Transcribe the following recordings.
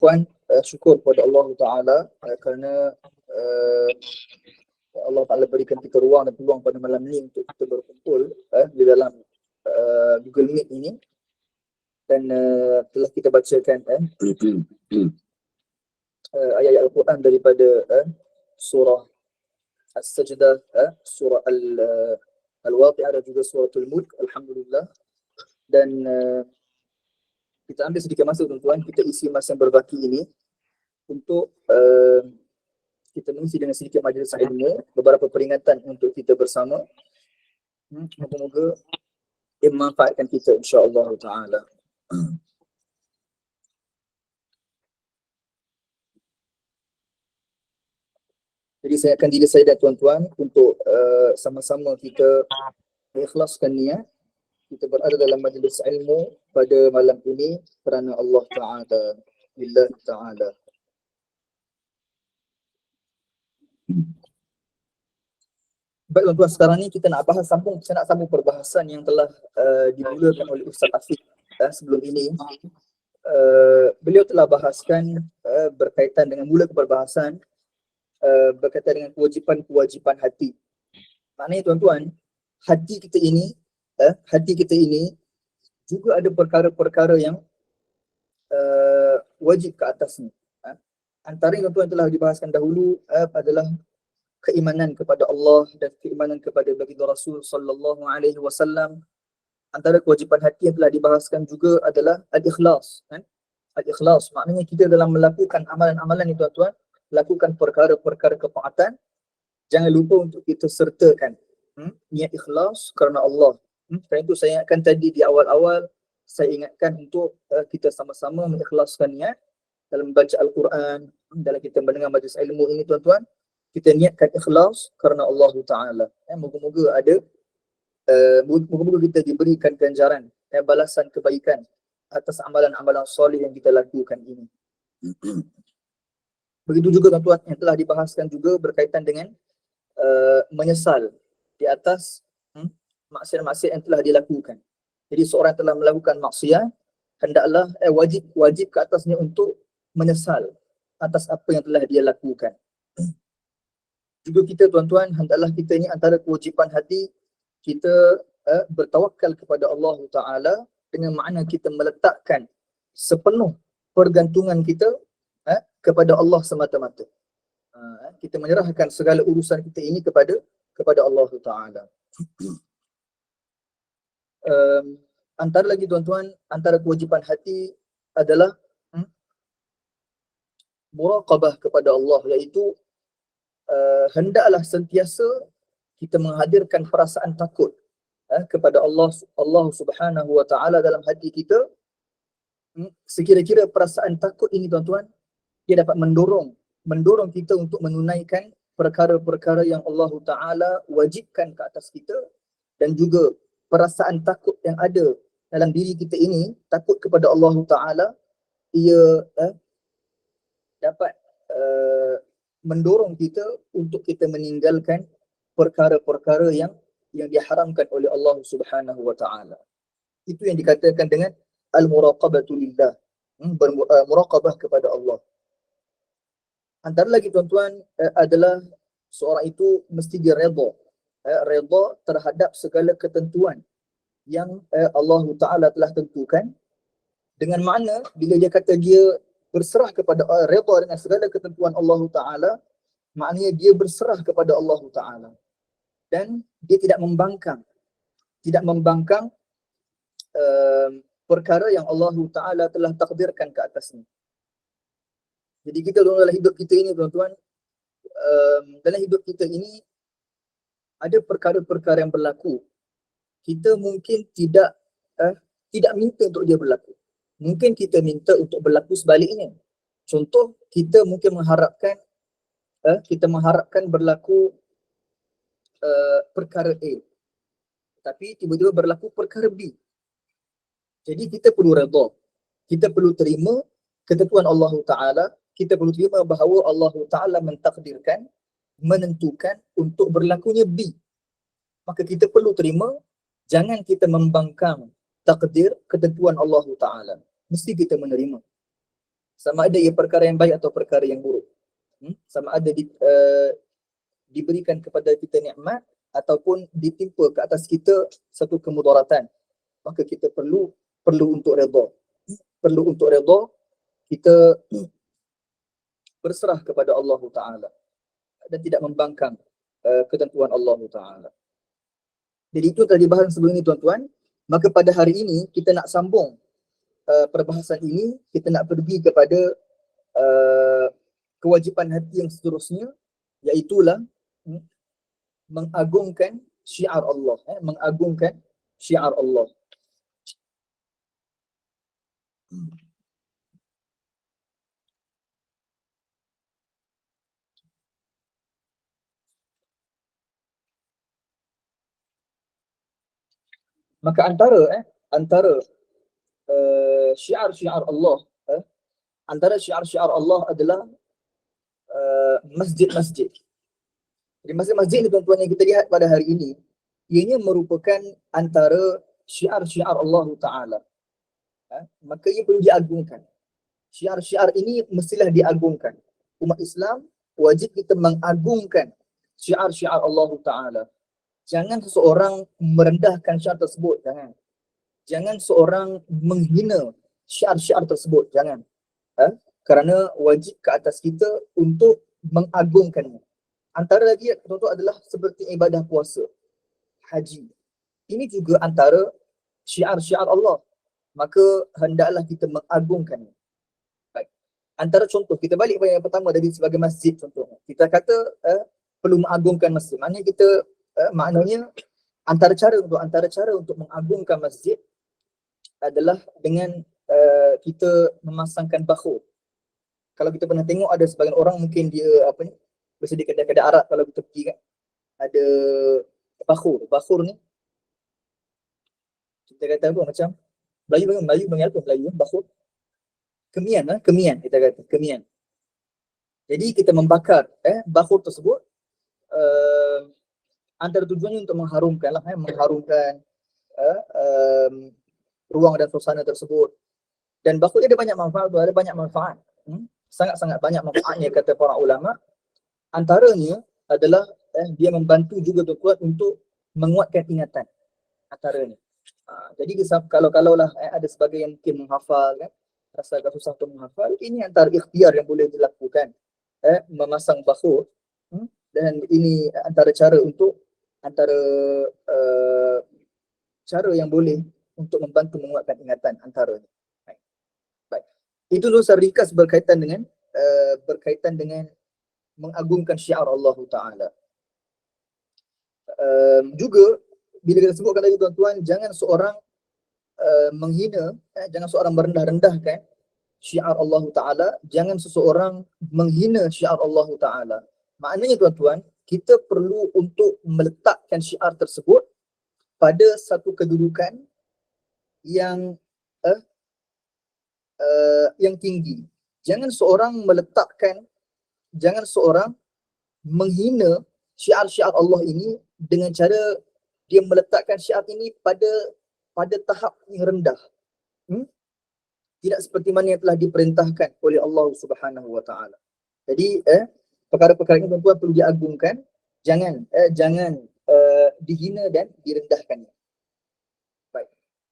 Puan, syukur kepada Allah Ta'ala kerana Allah Ta'ala berikan kita ruang dan peluang pada malam ni untuk kita berkumpul di dalam Google Meet ini, dan telah kita bacakan ayat-ayat Al-Quran daripada surah As-Sajdah, surah Al-Waqi'ah dan juga suratul Mulk, Alhamdulillah. Dan kita ambil sedikit masa, tuan-tuan, kita isi masa yang berbaki ini untuk kita mengisi dengan sedikit majlis ilmu, beberapa peringatan untuk kita bersama. Moga-moga ia memanfaatkan kita, insya-Allah taala. Jadi saya akan diri saya dan tuan-tuan untuk sama-sama kita mengikhlaskan niat kita berada dalam majlis ilmu pada malam ini kerana Allah Ta'ala, Billah Ta'ala. Baik tuan-tuan, sekarang ni kita nak saya nak sambung perbahasan yang telah dimulakan oleh Ustaz Afiq sebelum ini. Beliau telah bahaskan berkaitan dengan mula perbahasan berkaitan dengan kewajipan-kewajipan hati. Maknanya tuan-tuan, hati kita ini juga ada perkara-perkara yang wajib ke atasnya. Antara yang tuan-tuan telah dibahaskan dahulu adalah keimanan kepada Allah dan keimanan kepada baginda Rasul sallallahu alaihi wasallam. Antara kewajipan hati yang telah dibahaskan juga adalah al-ikhlas. Al-ikhlas maknanya kita dalam melakukan amalan-amalan ni tuan-tuan, lakukan perkara-perkara ketaatan, jangan lupa untuk kita sertakan niat ikhlas kerana Allah. Kerana itu saya ingatkan tadi di awal-awal, saya ingatkan untuk kita sama-sama mengikhlaskan niat dalam membaca Al-Quran, dalam kita mendengar majlis ilmu ini tuan-tuan, kita niatkan ikhlas kerana Allah Ta'ala. Moga-moga ada, moga-moga kita diberikan ganjaran, balasan kebaikan atas amalan-amalan soleh yang kita lakukan ini. Begitu juga tuan-tuan yang telah dibahaskan juga berkaitan dengan menyesal di atas maksiat-maksiat yang telah dilakukan. Jadi seorang telah melakukan maksiat, hendaklah wajib ke atasnya untuk menyesal atas apa yang telah dia lakukan. Juga kita tuan-tuan, hendaklah kita ini antara kewajipan hati kita bertawakal kepada Allah Ta'ala dengan makna kita meletakkan sepenuh pergantungan kita kepada Allah semata-mata. Kita menyerahkan segala urusan kita ini kepada Allah Ta'ala. Antara lagi tuan-tuan, antara kewajipan hati adalah muraqabah kepada Allah, iaitu hendaklah sentiasa kita menghadirkan perasaan takut kepada Allah Subhanahu wa Ta'ala dalam hati kita. Sekira-kira perasaan takut ini tuan-tuan, dia dapat mendorong kita untuk menunaikan perkara-perkara yang Allah Ta'ala wajibkan ke atas kita, dan juga perasaan takut yang ada dalam diri kita ini, takut kepada Allah Ta'ala, ia dapat mendorong kita untuk kita meninggalkan perkara-perkara yang diharamkan oleh Allah Subhanahu wa Ta'ala. Itu yang dikatakan dengan al-muraqabatu lillah, muraqabah kepada Allah. Antara lagi tuan-tuan adalah seorang itu mesti dia redha terhadap segala ketentuan yang Allah Ta'ala telah tentukan. Dengan makna bila dia kata dia berserah kepada redha dengan segala ketentuan Allah Ta'ala, maknanya dia berserah kepada Allah Ta'ala dan dia tidak membangkang perkara yang Allah Ta'ala telah takdirkan ke atasnya. Jadi kita dalam hidup kita ini tuan-tuan, dalam hidup kita ini ada perkara-perkara yang berlaku. Kita mungkin tidak minta untuk dia berlaku. Mungkin kita minta untuk berlaku sebaliknya. Contoh, kita mungkin mengharapkan berlaku perkara A, tapi tiba-tiba berlaku perkara B. Jadi kita perlu redha. Kita perlu terima ketentuan Allah Ta'ala. Kita perlu terima bahawa Allah Ta'ala mentakdirkan, menentukan untuk berlakunya B. Maka kita perlu terima, jangan kita membangkang takdir ketentuan Allah Ta'ala. Mesti kita menerima. sama ada ia perkara yang baik atau perkara yang buruk. Sama ada diberikan kepada kita nikmat ataupun ditimpa ke atas kita satu kemudaratan, maka kita perlu untuk redha. Perlu untuk redha, kita berserah kepada Allah Ta'ala dan tidak membangkang ketentuan Allah Ta'ala. Jadi itu tadi bahasan sebelum ini tuan-tuan. Maka pada hari ini kita nak sambung perbahasan ini, kita nak pergi kepada kewajipan hati yang seterusnya, iaitulah mengagungkan syiar Allah, mengagungkan syiar Allah. Maka antara syiar-syiar Allah, antara syiar-syiar Allah adalah masjid-masjid. Jadi masjid-masjid ni tuan-tuan yang kita lihat pada hari ini, ianya merupakan antara syiar-syiar Allah Ta'ala. Maka ia perlu diagungkan. Syiar-syiar ini mestilah diagungkan. Umat Islam wajib kita mengagungkan syiar-syiar Allah Ta'ala. Jangan seseorang merendahkan syiar tersebut, jangan. Jangan seorang menghina syiar-syiar tersebut, jangan. Kerana wajib ke atas kita untuk mengagungkannya. Antara lagi tuan-tuan adalah seperti ibadah puasa, haji. Ini juga antara syiar-syiar Allah. Maka hendaklah kita mengagungkannya. Baik. Antara contoh, kita balik pada yang pertama dari sebagai masjid contohnya. Kita kata perlu mengagungkan masjid. Maknanya kita maknanya antara cara untuk mengagungkan masjid adalah dengan kita memasangkan bakhur. Kalau kita pernah tengok ada sebagian orang mungkin dia bersedia kedai-kedai Arab kalau kita pergi kan, ada bakhur ni kita kata apa, macam Melayu panggil apa Melayu bakhur? Kemian kita kata, kemian. Jadi kita membakar bakhur tersebut, antara tujuannya untuk mengharumkan ruang dan suasana tersebut. Dan bakhur ada banyak manfaat, sangat-sangat banyak manfaatnya kata para ulama. Antaranya adalah dia membantu juga tuan-tuan untuk menguatkan ingatan antaranya. Jadi kalau lah ada sebagai yang mungkin menghafal kan, rasa agak susah untuk menghafal, ini antara ikhtiar yang boleh dilakukan, memasang bakhur, dan ini antara cara yang boleh untuk membantu menguatkan ingatan antaranya. Baik. Itu dulu secara ringkas berkaitan dengan mengagungkan syiar Allah Ta'ala. Juga bila kita sebutkan tadi tuan-tuan, jangan seorang menghina, jangan seorang merendah-rendahkan syiar Allah Ta'ala, jangan seseorang menghina syiar Allah Ta'ala. Maknanya tuan-tuan, kita perlu untuk meletakkan syiar tersebut pada satu kedudukan yang tinggi. Jangan seorang menghina syiar-syiar Allah ini dengan cara dia meletakkan syiar ini pada tahap yang rendah. Tidak seperti mana yang telah diperintahkan oleh Allah Subhanahu Wa Taala. Jadi perkara-perkara ini tuan-tuan perlu diagungkan, jangan dihina dan direndahkan. Baik.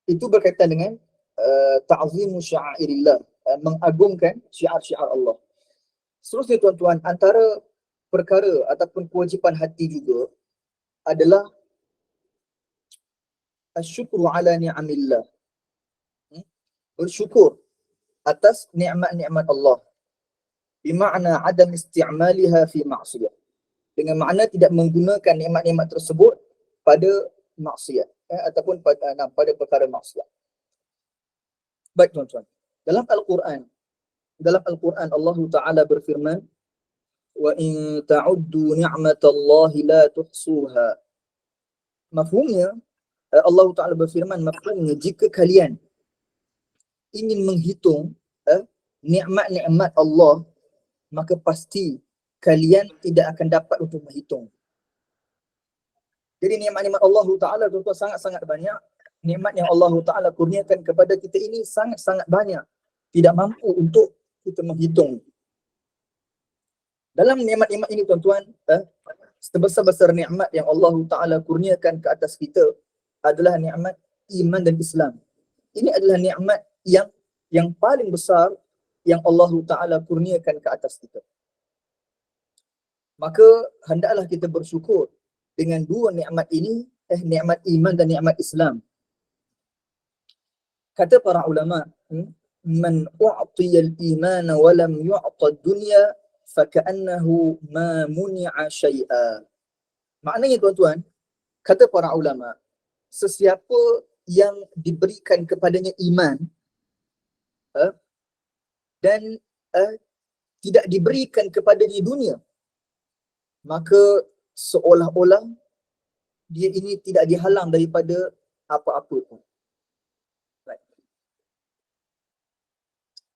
Itu berkaitan dengan ta'zimu sya'airillah, mengagungkan syiar-syiar Allah. Seterusnya tuan-tuan, antara perkara ataupun kewajipan hati juga adalah asyukru ala ni'amillah, bersyukur atas nikmat-nikmat Allah, bermakna adam isti'maliha fi ma'siyah, dengan makna tidak menggunakan nikmat-nikmat tersebut pada maksiat, ataupun pada perkara maksiat. Baik tuan-tuan, dalam Al-Quran Allah Ta'ala berfirman, wa in ta'uddu ni'matallahi la tuhsuha. Mafhumnya, Allah Ta'ala berfirman, mafhumnya, jika kalian ingin menghitung nikmat-nikmat Allah, maka pasti kalian tidak akan dapat untuk menghitung. Jadi nikmat-nikmat Allah Ta'ala tuan-tuan sangat-sangat banyak. Nikmat yang Allah Ta'ala kurniakan kepada kita ini sangat-sangat banyak. Tidak mampu untuk kita menghitung. Dalam nikmat-nikmat ini tuan-tuan, sebesar-besar nikmat yang Allah Ta'ala kurniakan ke atas kita adalah nikmat iman dan Islam. Ini adalah nikmat yang paling besar yang Allah Ta'ala kurniakan ke atas kita. Maka hendaklah kita bersyukur dengan dua nikmat ini, nikmat iman dan nikmat Islam. Kata para ulama, man u'tiya al-iman wa lam yu'ta ad-dunya faka'annahu ma muni'a syai'a. Maknanya tuan-tuan, kata para ulama, sesiapa yang diberikan kepadanya iman dan tidak diberikan kepadanya dunia, maka seolah-olah dia ini tidak dihalang daripada apa-apa pun.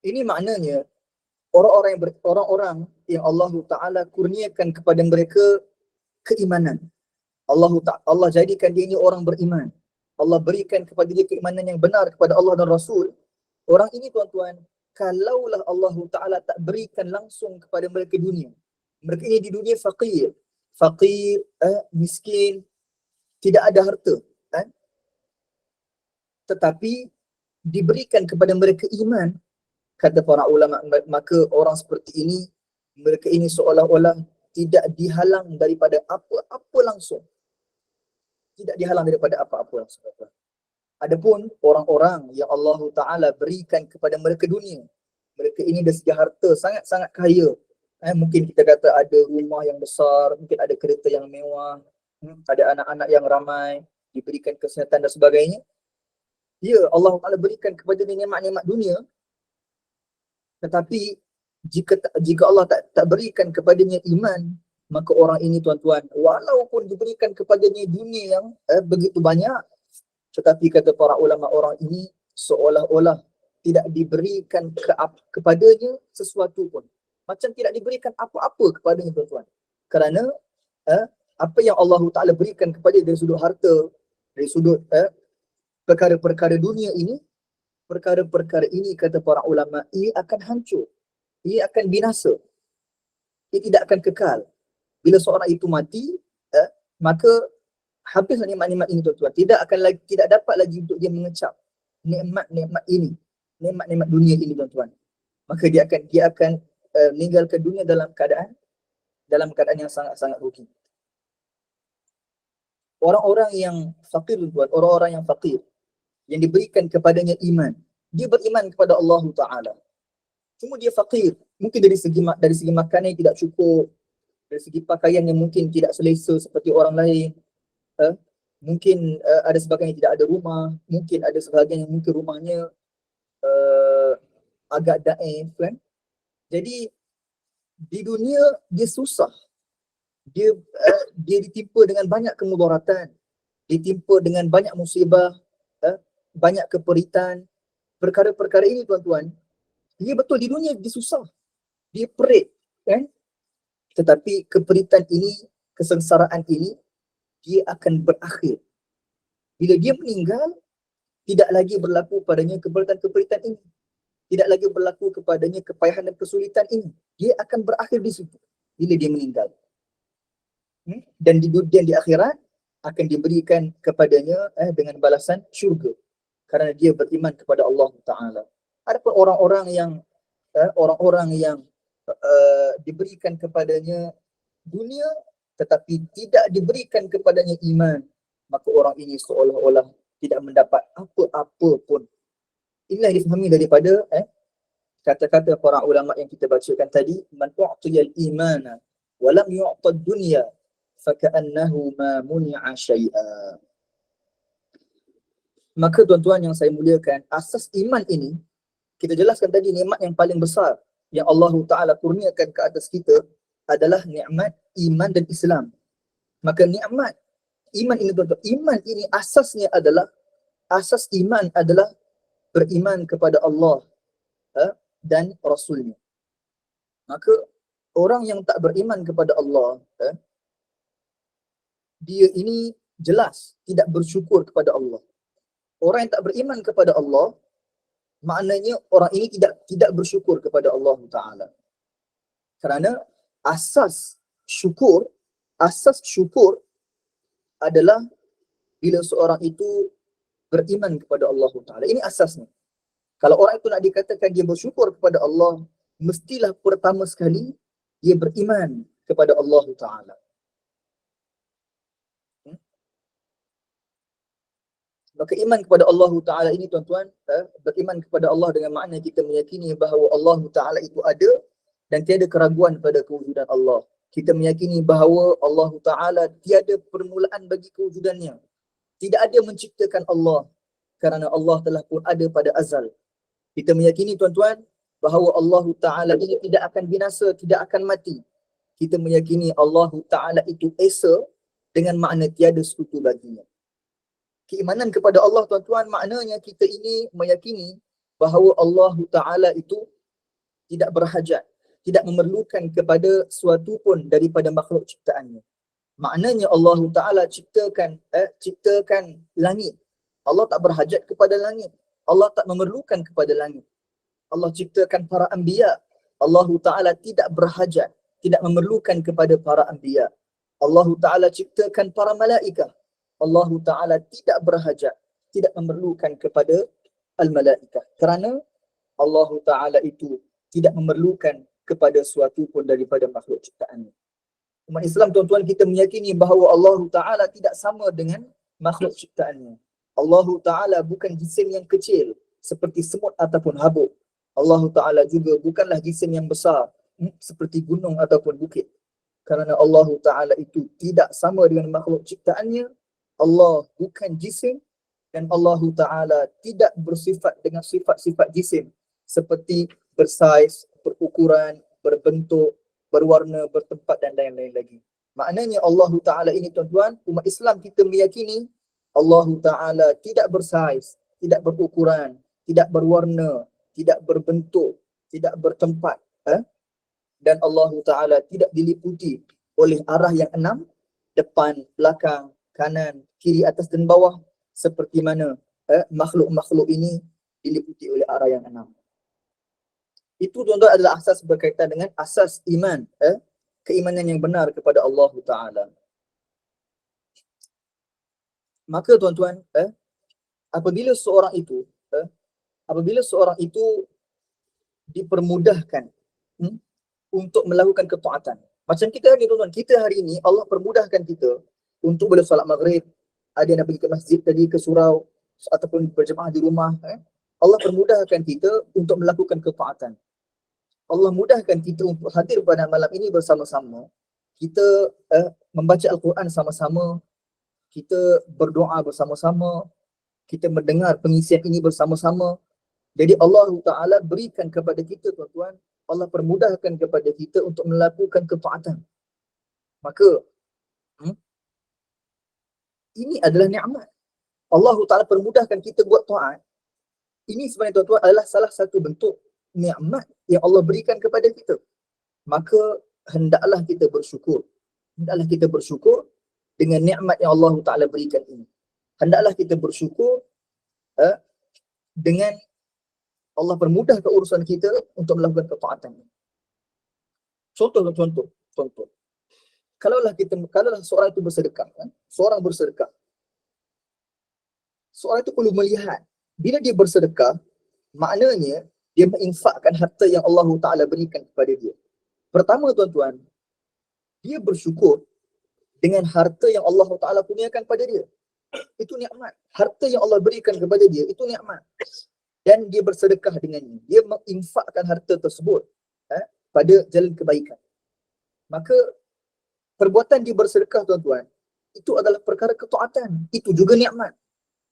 Ini maknanya orang-orang yang Allah Ta'ala kurniakan kepada mereka keimanan. Allah jadikan dia ini orang beriman. Allah berikan kepada dia keimanan yang benar kepada Allah dan Rasul. Orang ini tuan-tuan, kalaulah Allah Ta'ala tak berikan langsung kepada mereka dunia. Mereka ini di dunia faqir, miskin, tidak ada harta. Tetapi diberikan kepada mereka iman, kata para ulama, maka orang seperti ini, mereka ini seolah-olah tidak dihalang daripada apa-apa langsung. Tidak dihalang daripada apa-apa langsung. Adapun orang-orang yang Allah Ta'ala berikan kepada mereka dunia, mereka ini dari segi harta sangat-sangat kaya. Mungkin kita kata ada rumah yang besar, mungkin ada kereta yang mewah, ada anak-anak yang ramai, diberikan kesihatan dan sebagainya. Ya, Allah Ta'ala berikan kepada dia nikmat-nikmat dunia. Tetapi jika Allah tak berikan kepadanya iman, maka orang ini tuan-tuan, walaupun diberikan kepadanya dunia yang begitu banyak, tetapi kata para ulama, orang ini seolah-olah tidak diberikan kepadanya sesuatu pun. Macam tidak diberikan apa-apa kepadanya tuan-tuan. Kerana apa yang Allah Ta'ala berikan kepada dari sudut harta, dari sudut perkara-perkara dunia ini, perkara-perkara ini kata para ulama, ia akan hancur, ia akan binasa, ia tidak akan kekal. Bila seorang itu mati, maka habislah nikmat-nikmat ini tuan-tuan. Tidak dapat lagi untuk dia mengecap nikmat-nikmat ini, nikmat-nikmat dunia ini tuan-tuan. Maka dia akan meninggalkan dunia dalam keadaan yang sangat-sangat rugi. Orang-orang yang fakir tuan-tuan, orang-orang yang fakir, yang diberikan kepadanya iman, dia beriman kepada Allah Ta'ala. Cuma dia fakir, mungkin dari segi makanan yang tidak cukup, dari segi pakaian yang mungkin tidak selesa seperti orang lain, mungkin ada sebahagian yang tidak ada rumah, mungkin ada sebahagian yang mungkin rumahnya agak daif kan. Jadi di dunia dia susah, dia ditimpa dengan banyak kemudaratan, ditimpa dengan banyak musibah, banyak keperitan. Perkara-perkara ini tuan-tuan, dia betul di dunia dia susah, dia perit kan, tetapi keperitan ini, kesengsaraan ini, dia akan berakhir. Bila dia meninggal, tidak lagi berlaku padanya keperitan ini, tidak lagi berlaku kepadanya kepayahan dan kesulitan ini. Dia akan berakhir di situ bila dia meninggal. Dan di akhirat akan diberikan kepadanya dengan balasan syurga, kerana dia beriman kepada Allah Ta'ala. Adapun orang-orang yang diberikan kepadanya dunia tetapi tidak diberikan kepadanya iman, maka orang ini seolah-olah tidak mendapat apa-apa pun. Inilah yang difahami daripada kata-kata para ulama yang kita bacakan tadi, man u'tiyal imana wa lam yu'ta ad-dunya faka'annahu ma muni'a syai'a. Maka tuan-tuan yang saya muliakan, asas iman ini, kita jelaskan tadi nikmat yang paling besar yang Allah Ta'ala kurniakan ke atas kita adalah nikmat iman dan Islam. Maka nikmat iman ini tuan-tuan, iman ini asasnya adalah, asas iman adalah beriman kepada Allah dan Rasulnya. Maka orang yang tak beriman kepada Allah, dia ini jelas tidak bersyukur kepada Allah. Orang yang tak beriman kepada Allah, maknanya orang ini tidak bersyukur kepada Allah Ta'ala. Kerana asas syukur adalah bila seorang itu beriman kepada Allah Ta'ala. Ini asasnya. Kalau orang itu nak dikatakan dia bersyukur kepada Allah, mestilah pertama sekali dia beriman kepada Allah Ta'ala. Maka iman kepada Allah Ta'ala ini tuan-tuan, beriman kepada Allah dengan makna kita meyakini bahawa Allah Ta'ala itu ada dan tiada keraguan pada kewujudan Allah. Kita meyakini bahawa Allah Ta'ala tiada permulaan bagi kewujudannya. Tidak ada menciptakan Allah kerana Allah telah pun ada pada azal. Kita meyakini tuan-tuan bahawa Allah Ta'ala ini tidak akan binasa, tidak akan mati. Kita meyakini Allah Ta'ala itu esa dengan makna tiada sekutu baginya. Keimanan kepada Allah tuan-tuan maknanya kita ini meyakini bahawa Allah Ta'ala itu tidak berhajat, tidak memerlukan kepada suatu pun daripada makhluk ciptaannya. Maknanya Allah Ta'ala ciptakan langit. Allah tak berhajat kepada langit. Allah tak memerlukan kepada langit. Allah ciptakan para anbiya. Allah Ta'ala tidak berhajat, tidak memerlukan kepada para anbiya. Allah Ta'ala ciptakan para malaikah. Allah Ta'ala tidak berhajat, tidak memerlukan kepada al-malaikah. Kerana Allah Ta'ala itu tidak memerlukan kepada suatu pun daripada makhluk ciptaannya. Umat Islam tuan-tuan, kita meyakini bahawa Allah Ta'ala tidak sama dengan makhluk ciptaannya. Allah Ta'ala bukan jisim yang kecil seperti semut ataupun habuk. Allah Ta'ala juga bukanlah jisim yang besar seperti gunung ataupun bukit. Kerana Allah Ta'ala itu tidak sama dengan makhluk ciptaannya. Allah bukan jisim dan Allah Ta'ala tidak bersifat dengan sifat-sifat jisim seperti bersaiz, berukuran, berbentuk, berwarna, bertempat dan lain-lain lagi. Maknanya Allah Ta'ala ini tuan-tuan, umat Islam kita meyakini Allah Ta'ala tidak bersaiz, tidak berukuran, tidak berwarna, tidak berbentuk, tidak bertempat. Dan Allah Ta'ala tidak diliputi oleh arah yang 6, depan, belakang, kanan, kiri, atas dan bawah seperti mana makhluk-makhluk ini diliputi oleh arah yang 6. Itu tuan-tuan adalah asas berkaitan dengan asas iman, keimanan yang benar kepada Allah Ta'ala. Maka tuan-tuan, apabila seorang itu dipermudahkan untuk melakukan ketaatan. Macam kita hari ni tuan-tuan, kita hari ini Allah permudahkan kita untuk boleh solat maghrib, ada yang nak pergi ke masjid tadi, ke surau ataupun berjemaah di rumah. Allah permudahkan kita untuk melakukan ketaatan. Allah mudahkan kita untuk hadir pada malam ini bersama-sama. Kita membaca Al-Quran sama-sama, kita berdoa bersama-sama, kita mendengar pengisian ini bersama-sama. Jadi Allah Ta'ala berikan kepada kita tuan-tuan, Allah permudahkan kepada kita untuk melakukan ketaatan. Maka ini adalah nikmat. Allah Ta'ala permudahkan kita buat taat. Ini sebenarnya tuan-tuan adalah salah satu bentuk nikmat yang Allah berikan kepada kita. Maka hendaklah kita bersyukur. Hendaklah kita bersyukur dengan nikmat yang Allah Ta'ala berikan ini. Hendaklah kita bersyukur dengan Allah permudahkan urusan kita untuk melakukan ketaatan. Contoh. Kalaulah seorang itu bersedekah, seorang itu perlu melihat bila dia bersedekah, maknanya dia menginfakkan harta yang Allah Ta'ala berikan kepada dia. Pertama tuan-tuan, dia bersyukur dengan harta yang Allah Ta'ala kurniakan kepada dia. Itu nikmat. Harta yang Allah berikan kepada dia, itu nikmat. Dan dia bersedekah dengannya. Dia menginfakkan harta tersebut pada jalan kebaikan. Maka perbuatan dia bersedekah tuan-tuan, itu adalah perkara ketaatan. Itu juga nikmat.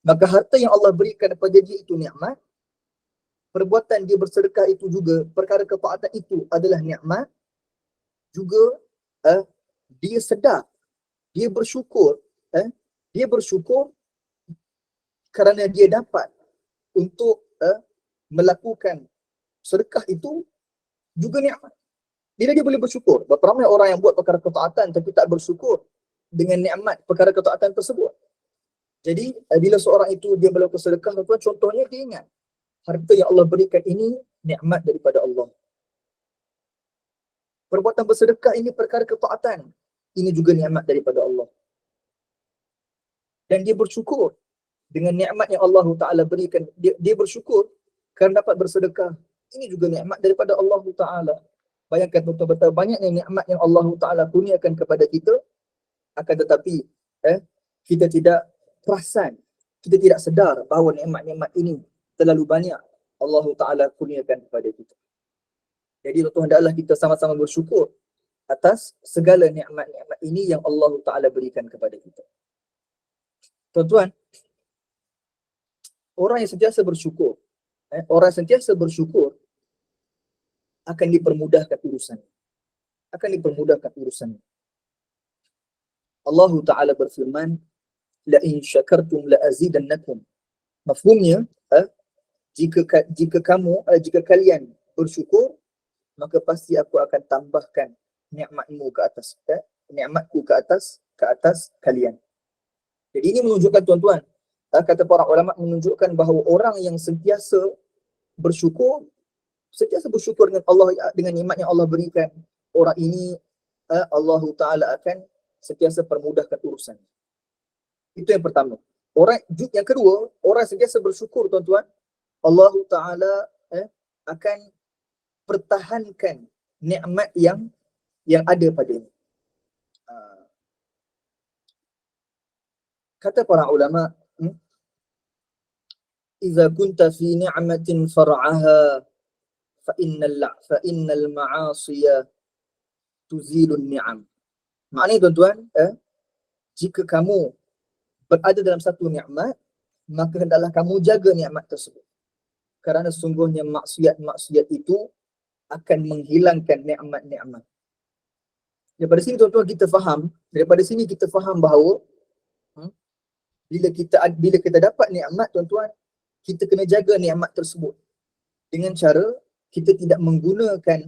Maka harta yang Allah berikan kepada dia itu nikmat. Perbuatan dia bersedekah itu juga, perkara ketaatan itu adalah nikmat. Juga dia sedar, dia bersyukur kerana dia dapat untuk melakukan sedekah itu juga nikmat. Bila dia boleh bersyukur. Berapa ramai orang yang buat perkara ketaatan tapi tak bersyukur dengan nikmat perkara ketaatan tersebut. Jadi bila seorang itu dia melakukan sedekah, contohnya dia ingat harta yang Allah berikan ini nikmat daripada Allah. Perbuatan bersedekah ini perkara ketaatan, ini juga nikmat daripada Allah. Dan dia bersyukur dengan nikmat yang Allah Ta'ala berikan. Dia bersyukur kerana dapat bersedekah. Ini juga nikmat daripada Allah Ta'ala. Bayangkan tuan-tuan, betapa banyaknya nikmat yang Allah Ta'ala kurniakan kepada kita, akan tetapi kita tidak perasan, kita tidak sedar bahawa nikmat-nikmat ini terlalu banyak Allah Ta'ala kurniakan kepada kita. Jadi tuan-tuan, hendaklah kita sama-sama bersyukur atas segala nikmat-nikmat ini yang Allah Ta'ala berikan kepada kita. Tuan-tuan, orang yang sentiasa bersyukur, orang yang sentiasa bersyukur akan dipermudahkan urusan. Akan dipermudahkan urusan. Allah Ta'ala berfirman, la in syakartum la azidannakum. Mafhumnya, jika kalian bersyukur, maka pasti aku akan tambahkan nikmatmu ke atas, nikmatku ke atas kalian. Jadi ini menunjukkan tuan-tuan, kata para ulama menunjukkan bahawa orang yang sentiasa bersyukur dengan Allah, dengan nikmat yang Allah berikan, orang ini Allah Ta'ala akan sentiasa permudahkan urusan. Itu yang pertama. Yang kedua, orang sentiasa bersyukur tuan-tuan, Allah Ta'ala akan pertahankan nikmat yang ada padanya. Kata para ulama, "Idza kunta fi ni'matin far'aha fa innal ma'asiya tuzilun ni'am." Maknanya tuan-tuan, jika kamu berada dalam satu nikmat, maka hendaklah kamu jaga nikmat tersebut. Kerana sungguhnya maksiat itu akan menghilangkan nikmat-nikmat. Daripada sini kita faham bahawa bila kita dapat nikmat tuan-tuan, kita kena jaga nikmat tersebut dengan cara kita tidak menggunakan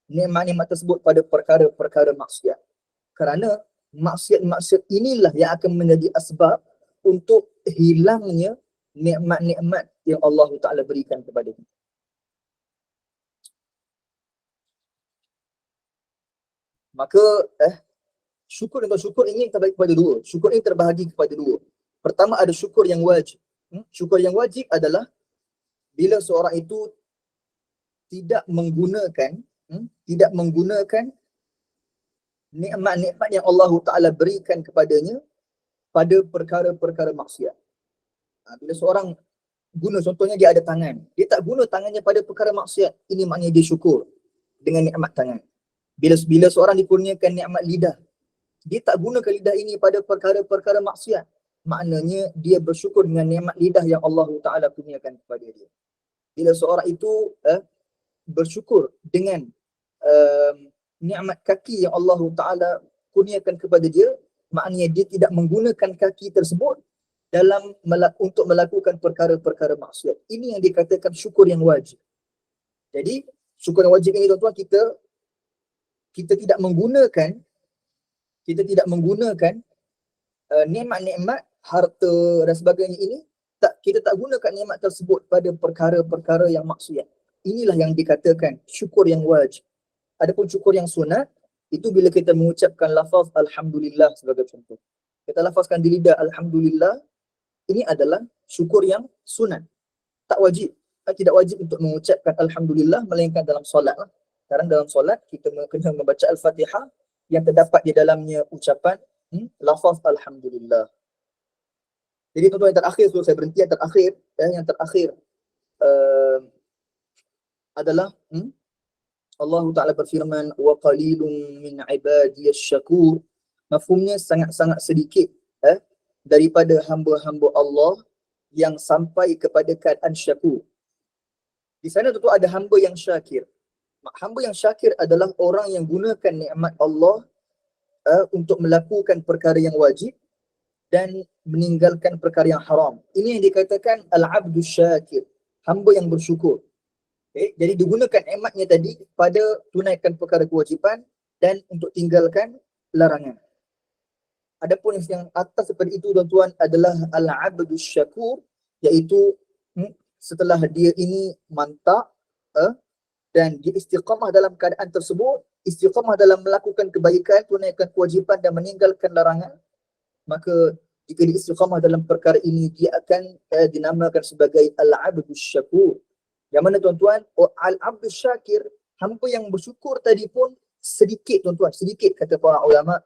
nikmat-nikmat tersebut pada perkara-perkara maksiat. Kerana maksiat-maksiat inilah yang akan menjadi asbab untuk hilangnya nikmat-nikmat yang Allah Ta'ala berikan kepada kita. Maka syukur ini terbahagi kepada dua. Syukur ini terbahagi kepada dua. Pertama, ada syukur yang wajib. Syukur yang wajib adalah bila seorang itu tidak menggunakan nikmat-nikmat yang Allah Ta'ala berikan kepadanya pada perkara-perkara maksiat. Bila seorang contohnya dia ada tangan, dia tak guna tangannya pada perkara maksiat, ini maknanya dia syukur dengan nikmat tangan. Bila seorang dikurniakan nikmat lidah, dia tak gunakan lidah ini pada perkara-perkara maksiat, maknanya dia bersyukur dengan nikmat lidah yang Allah Ta'ala kurniakan kepada dia. Bila seorang itu bersyukur dengan nikmat kaki yang Allah Ta'ala kurniakan kepada dia, maknanya dia tidak menggunakan kaki tersebut untuk melakukan perkara-perkara maksiat. Ini yang dikatakan syukur yang wajib. Jadi syukur yang wajib ini tuan-tuan, kita tidak menggunakan nikmat-nikmat harta dan sebagainya ini, kita tak gunakan nikmat tersebut pada perkara-perkara yang maksiat. Inilah yang dikatakan syukur yang wajib. Adapun syukur yang sunat, itu bila kita mengucapkan lafaz alhamdulillah sebagai contoh. Kita lafazkan di lidah alhamdulillah, ini adalah syukur yang sunat. Tak wajib. Tidak wajib untuk mengucapkan alhamdulillah melainkan dalam solat. Sekarang dalam solat kita kena membaca al-Fatihah yang terdapat di dalamnya ucapan lafaz alhamdulillah. Jadi tuan-tuan, yang terakhir, sebelum saya berhenti, yang terakhir adalah Allah Ta'ala berfirman, wa qalilun min ibadiyas syakur. Mafhumnya sangat-sangat sedikit daripada hamba-hamba Allah yang sampai kepada keadaan syakur. Di sana tentu ada hamba yang syakir. Hamba yang syakir adalah orang yang gunakan nikmat Allah untuk melakukan perkara yang wajib dan meninggalkan perkara yang haram. Ini yang dikatakan al-abdu syakir, hamba yang bersyukur. Jadi digunakan nikmatnya tadi pada tunaikan perkara kewajipan dan untuk tinggalkan larangan. Adapun yang atas seperti itu tuan-tuan adalah al-abdu syakur, iaitu setelah dia ini mantap dan dia istiqamah dalam keadaan tersebut, istiqamah dalam melakukan kebaikan, tunaikan kewajipan dan meninggalkan larangan, maka jika dia istiqamah dalam perkara ini, dia akan dinamakan sebagai al-abdus syakur. Yang mana tuan-tuan, al-abdus syakir, hamba yang bersyukur tadi pun sedikit tuan-tuan, sedikit kata para ulama.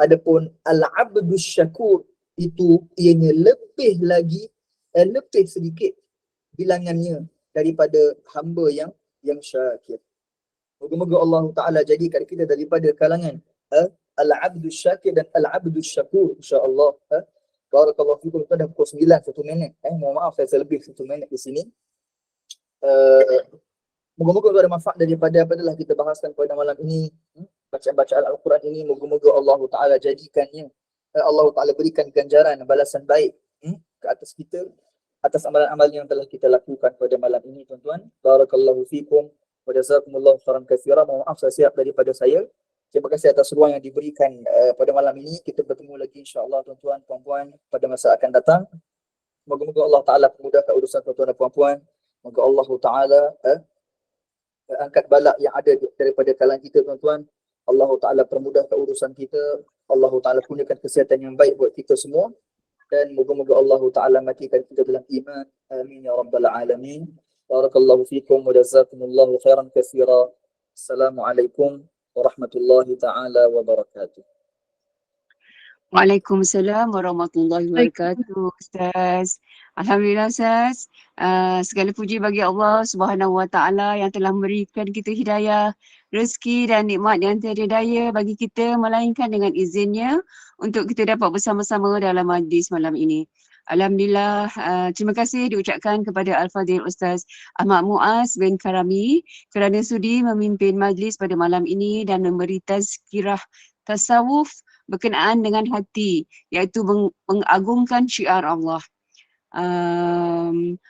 Adapun al-abdus syakur itu ianya lebih lagi, lebih sedikit bilangannya daripada hamba yang syakir. Moga-moga Allah Ta'ala jadikan kita daripada kalangan al-abdus syakir dan al-abdus syakur, insya-Allah. Barakallahu fikum. Kita dah pukul 9, 1 minit. Mohon maaf saya lebih 1 minit di sini. Moga-moga ada manfaat daripada apa telah kita bahaskan pada malam ini. Bacaan Al-Quran ini, moga-moga Allah Ta'ala jadikannya, Allah Ta'ala berikan ganjaran, balasan baik ke atas kita, atas amalan-amalan yang telah kita lakukan pada malam ini, tuan-tuan. Barakallahu fikum wa jazakumullahu khairan katsiran. Mohon maaf saya siap daripada saya. Terima kasih atas ruang yang diberikan pada malam ini. Kita bertemu lagi insya-Allah tuan-tuan, puan-puan, pada masa akan datang. Moga-moga Allah Ta'ala memudahkan urusan tuan-tuan dan puan-puan. Moga Allah Ta'ala angkat balak yang ada daripada kalangan kita, tuan-tuan. Allah Ta'ala permudahkan urusan kita. Allah Ta'ala kurniakan kesihatan yang baik buat kita semua. Dan moga-moga Allah Ta'ala matikan kita dalam iman. Amin ya rabbal alamin. Barakallahu fikum wa jazakumullahu khairan katsira. Assalamualaikum warahmatullahi ta'ala wabarakatuh. Waalaikumsalam warahmatullahi wabarakatuh, Ustaz. Alhamdulillah, Ustaz. Segala puji bagi Allah Subhanahu wa Ta'ala yang telah memberikan kita hidayah, rezeki dan nikmat yang tiada daya bagi kita, melainkan dengan izinnya untuk kita dapat bersama-sama dalam majlis malam ini. Alhamdulillah, terima kasih diucapkan kepada Al-Fadhil Ustaz Ahmad Muaz bin Karami kerana sudi memimpin majlis pada malam ini dan memberi tazkirah tasawuf berkenaan dengan hati, iaitu mengagungkan syiar Allah.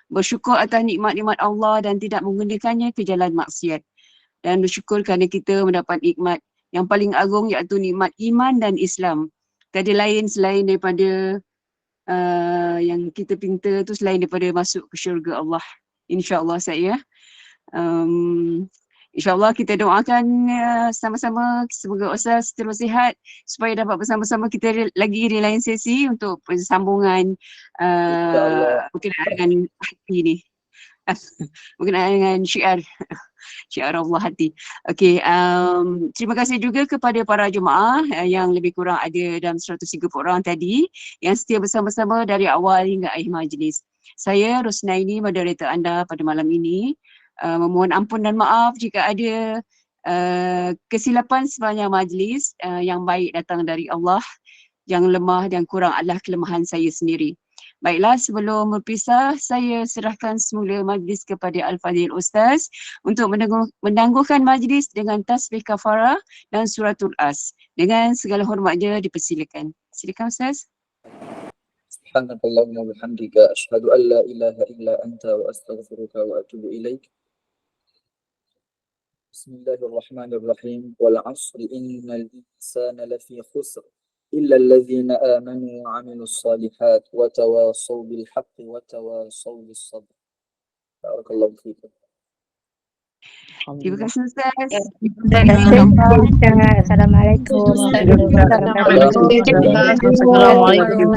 Bersyukur atas nikmat-nikmat Allah dan tidak menggunakannya ke jalan maksiat. Dan bersyukur kerana kita mendapat nikmat yang paling agung, iaitu nikmat iman dan Islam. Tiada lain selain daripada yang kita pinta tu, selain daripada masuk ke syurga Allah. InsyaAllah saya. InsyaAllah kita doakan sama-sama semoga Ustaz terus sihat supaya dapat bersama-sama kita lagi di lain sesi untuk sambungan berkenaan dengan hati ni. Berkenaan dengan syiar Allah hati. Okey, terima kasih juga kepada para jemaah yang lebih kurang ada dalam 130 orang tadi yang setia bersama-sama dari awal hingga akhir majlis. Saya Rosnaini, moderator anda pada malam ini. Memohon ampun dan maaf jika ada kesilapan sepanjang majlis. Yang baik datang dari Allah, yang lemah dan kurang adalah kelemahan saya sendiri. Baiklah, sebelum berpisah, saya serahkan semula majlis kepada Al-Fadhil Ustaz untuk menangguhkan majlis dengan tasbih kafarah dan suratul As. Dengan segala hormatnya dipersilakan. Silakan Ustaz. Subhanakallahumma wa bihamdika asyhadu an la ilaha illa anta wa astaghfiruka wa atubu ilaik. Bismillahirrahmanirrahim. Wal 'asri innal insana lafi khusr illa alladhina amanu wa 'amilus salihat wa tawasaw bil haqqi wa tawasaw bis sabr. Barakallahu fiikum. Terima kasih Ustaz. Assalamualaikum warahmatullahi wabarakatuh. Assalamualaikum.